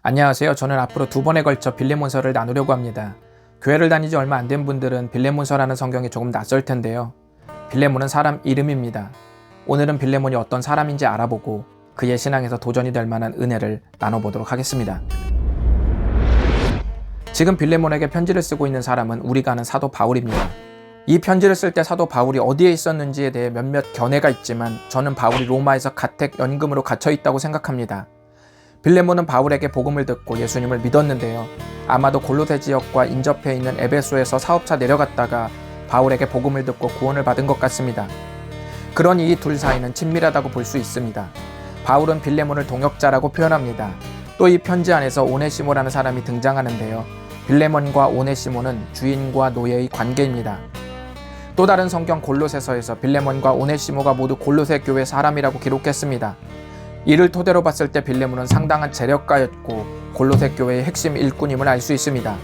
안녕하세요. 저는 앞으로 2번에 걸쳐 빌레몬서를 나누려고 합니다. 교회를 다니지 얼마 안 된 분들은 빌레몬서라는 성경이 조금 낯설 텐데요. 빌레몬은 사람 이름입니다. 오늘은 빌레몬이 어떤 사람인지 알아보고 그의 신앙에서 도전이 될 만한 은혜를 나눠보도록 하겠습니다. 지금 빌레몬에게 편지를 쓰고 있는 사람은 우리가 아는 사도 바울입니다. 이 편지를 쓸 때 사도 바울이 어디에 있었는지에 대해 몇몇 견해가 있지만 저는 바울이 로마에서 가택 연금으로 갇혀 있다고 생각합니다. 빌레몬은 바울에게 복음을 듣고 예수님을 믿었는데요. 아마도 골로새 지역과 인접해 있는 에베소에서 사업차 내려갔다가 바울에게 복음을 듣고 구원을 받은 것 같습니다. 그러니 이 둘 사이는 친밀하다고 볼 수 있습니다. 바울은 빌레몬을 동역자라고 표현합니다. 또 이 편지 안에서 오네시모라는 사람이 등장하는데요. 빌레몬과 오네시모는 주인과 노예의 관계입니다. 또 다른 성경 골로새서에서 빌레몬과 오네시모가 모두 골로새 교회 사람이라고 기록했습니다. 이를 토대로 봤을 때 빌레몬은 상당한 재력가였고 골로새 교회의 핵심 일꾼임을 알 수 있습니다.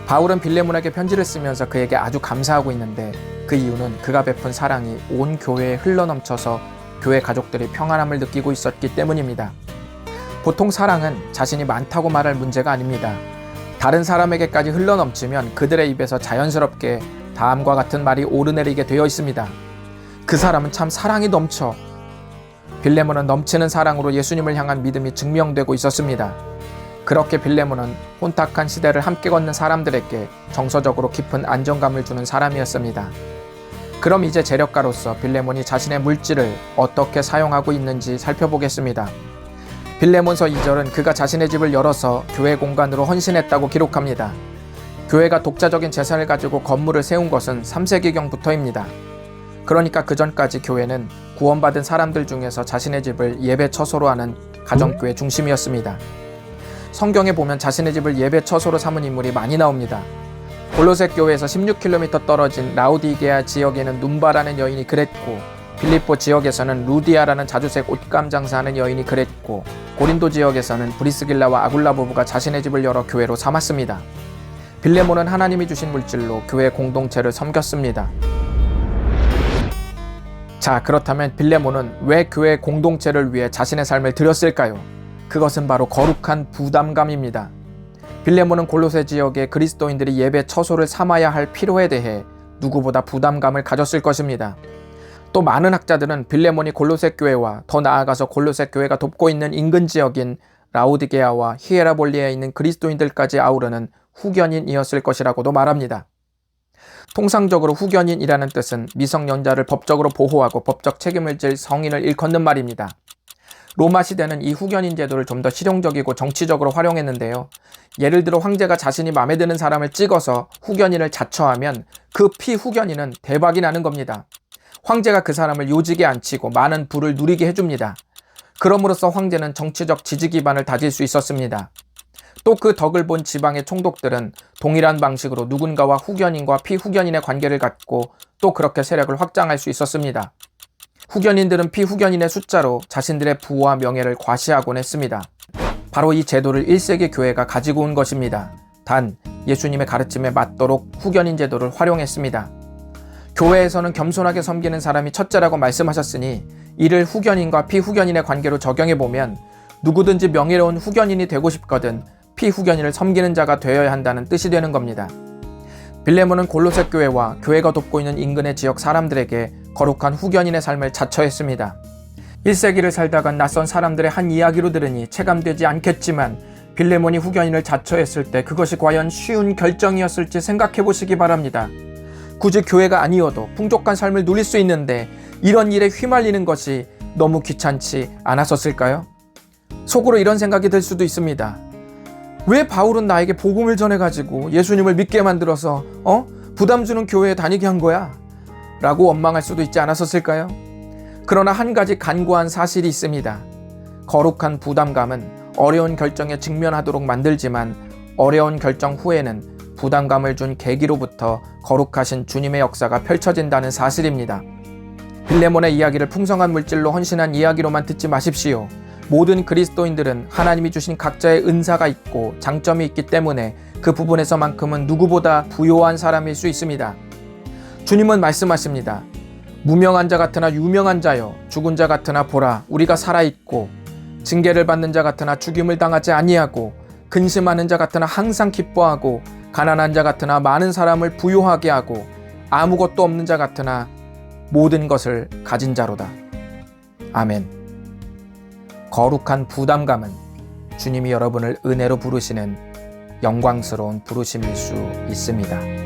바울은 빌레몬에게 편지를 쓰면서 그에게 아주 감사하고 있는데 그 이유는 그가 베푼 사랑이 온 교회에 흘러넘쳐서 교회 가족들이 평안함을 느끼고 있었기 때문입니다. 보통 사랑은 자신이 많다고 말할 문제가 아닙니다. 다른 사람에게까지 흘러넘치면 그들의 입에서 자연스럽게 다음과 같은 말이 오르내리게 되어 있습니다. 그 사람은 참 사랑이 넘쳐. 빌레몬은 넘치는 사랑으로 예수님을 향한 믿음이 증명되고 있었습니다. 그렇게 빌레몬은 혼탁한 시대를 함께 걷는 사람들에게 정서적으로 깊은 안정감을 주는 사람이었습니다. 그럼 이제 재력가로서 빌레몬이 자신의 물질을 어떻게 사용하고 있는지 살펴보겠습니다. 빌레몬서 2절은 그가 자신의 집을 열어서 교회 공간으로 헌신했다고 기록합니다. 교회가 독자적인 재산을 가지고 건물을 세운 것은 3세기경부터입니다. 그러니까 그 전까지 교회는 구원받은 사람들 중에서 자신의 집을 예배 처소로 하는 가정교회 중심이었습니다. 성경에 보면 자신의 집을 예배 처소로 삼은 인물이 많이 나옵니다. 골로새 교회에서 16km 떨어진 라우디게아 지역에는 눈바라는 여인이 그랬고, 빌립보 지역에서는 루디아라는 자주색 옷감 장사하는 여인이 그랬고, 고린도 지역에서는 브리스길라와 아굴라 부부가 자신의 집을 열어 교회로 삼았습니다. 빌레몬은 하나님이 주신 물질로 교회 공동체를 섬겼습니다. 자, 그렇다면 빌레몬은 왜 교회 공동체를 위해 자신의 삶을 드렸을까요? 그것은 바로 거룩한 부담감입니다. 빌레몬은 골로새 지역의 그리스도인들이 예배 처소를 삼아야 할 필요에 대해 누구보다 부담감을 가졌을 것입니다. 또 많은 학자들은 빌레몬이 골로새 교회와 더 나아가서 골로새 교회가 돕고 있는 인근 지역인 라우디게아와 히에라볼리에 있는 그리스도인들까지 아우르는 후견인이었을 것이라고도 말합니다. 통상적으로 후견인이라는 뜻은 미성년자를 법적으로 보호하고 법적 책임을 질 성인을 일컫는 말입니다. 로마 시대는 이 후견인 제도를 좀 더 실용적이고 정치적으로 활용했는데요. 예를 들어 황제가 자신이 마음에 드는 사람을 찍어서 후견인을 자처하면 그 피후견인은 대박이 나는 겁니다. 황제가 그 사람을 요직에 앉히고 많은 부를 누리게 해줍니다. 그럼으로써 황제는 정치적 지지 기반을 다질 수 있었습니다. 또 그 덕을 본 지방의 총독들은 동일한 방식으로 누군가와 후견인과 피후견인의 관계를 갖고 또 그렇게 세력을 확장할 수 있었습니다. 후견인들은 피후견인의 숫자로 자신들의 부와 명예를 과시하곤 했습니다. 바로 이 제도를 1세기 교회가 가지고 온 것입니다. 단 예수님의 가르침에 맞도록 후견인 제도를 활용했습니다. 교회에서는 겸손하게 섬기는 사람이 첫째라고 말씀하셨으니 이를 후견인과 피후견인의 관계로 적용해보면 누구든지 명예로운 후견인이 되고 싶거든 피후견인을 섬기는 자가 되어야 한다는 뜻이 되는 겁니다. 빌레몬은 골로새 교회와 교회가 돕고 있는 인근의 지역 사람들에게 거룩한 후견인의 삶을 자처했습니다. 1세기를 살다가 낯선 사람들의 한 이야기로 들으니 체감되지 않겠지만 빌레몬이 후견인을 자처했을 때 그것이 과연 쉬운 결정이었을지 생각해 보시기 바랍니다. 굳이 교회가 아니어도 풍족한 삶을 누릴 수 있는데 이런 일에 휘말리는 것이 너무 귀찮지 않았었을까요? 속으로 이런 생각이 들 수도 있습니다. 왜 바울은 나에게 복음을 전해가지고 예수님을 믿게 만들어서 부담 주는 교회에 다니게 한 거야? 라고 원망할 수도 있지 않았었을까요? 그러나 한 가지 간과한 사실이 있습니다. 거룩한 부담감은 어려운 결정에 직면하도록 만들지만 어려운 결정 후에는 부담감을 준 계기로부터 거룩하신 주님의 역사가 펼쳐진다는 사실입니다. 빌레몬의 이야기를 풍성한 물질로 헌신한 이야기로만 듣지 마십시오. 모든 그리스도인들은 하나님이 주신 각자의 은사가 있고 장점이 있기 때문에 그 부분에서만큼은 누구보다 부요한 사람일 수 있습니다. 주님은 말씀하십니다. 무명한 자 같으나 유명한 자여, 죽은 자 같으나 보라, 우리가 살아있고 징계를 받는 자 같으나 죽임을 당하지 아니하고 근심하는 자 같으나 항상 기뻐하고 가난한 자 같으나 많은 사람을 부유하게 하고 아무것도 없는 자 같으나 모든 것을 가진 자로다. 아멘. 거룩한 부담감은 주님이 여러분을 은혜로 부르시는 영광스러운 부르심일 수 있습니다.